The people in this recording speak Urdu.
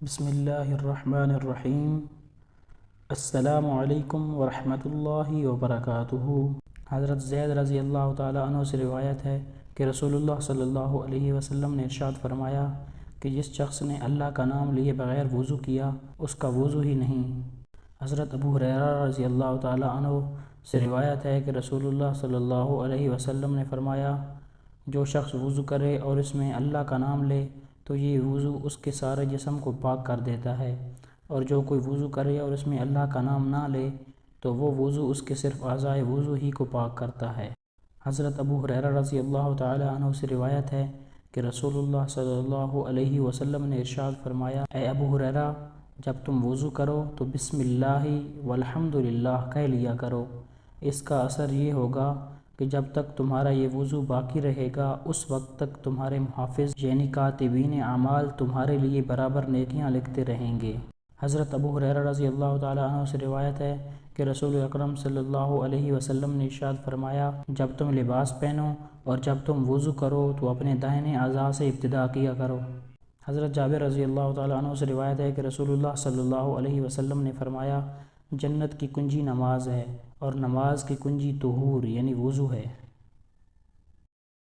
بسم اللہ الرحمن الرحیم۔ السلام علیکم ورحمۃ اللہ وبرکاتہ۔ حضرت زید رضی اللہ تعالیٰ عنہ سے روایت ہے کہ رسول اللہ صلی اللہ علیہ وسلم نے ارشاد فرمایا کہ جس شخص نے اللہ کا نام لیے بغیر وضو کیا اس کا وضو ہی نہیں۔ حضرت ابو ہریرہ رضی اللہ تعالیٰ عنہ سے روایت ہے کہ رسول اللہ صلی اللہ علیہ وسلم نے فرمایا، جو شخص وضو کرے اور اس میں اللہ کا نام لے تو یہ وضو اس کے سارے جسم کو پاک کر دیتا ہے، اور جو کوئی وضو کرے اور اس میں اللہ کا نام نہ لے تو وہ وضو اس کے صرف اعضائے وضو ہی کو پاک کرتا ہے۔ حضرت ابو ہریرہ رضی اللہ تعالیٰ عنہ سے روایت ہے کہ رسول اللہ صلی اللہ علیہ وسلم نے ارشاد فرمایا، اے ابو ہریرہ، جب تم وضو کرو تو بسم اللہ والحمد للہ کہہ لیا کرو۔ اس کا اثر یہ ہوگا کہ جب تک تمہارا یہ وضو باقی رہے گا اس وقت تک تمہارے محافظ یعنی کاتبین اعمال تمہارے لیے برابر نیکیاں لکھتے رہیں گے۔ حضرت ابو ہریرہ رضی اللہ تعالیٰ عنہ سے روایت ہے کہ رسول اکرم صلی اللہ علیہ وسلم نے ارشاد فرمایا، جب تم لباس پہنو اور جب تم وضو کرو تو اپنے دائیں اعضاء سے ابتدا کیا کرو۔ حضرت جابر رضی اللہ تعالیٰ عنہ سے روایت ہے کہ رسول اللہ صلی اللہ علیہ وسلم نے فرمایا، جنت کی کنجی نماز ہے اور نماز کی کنجی طہور یعنی وضو ہے۔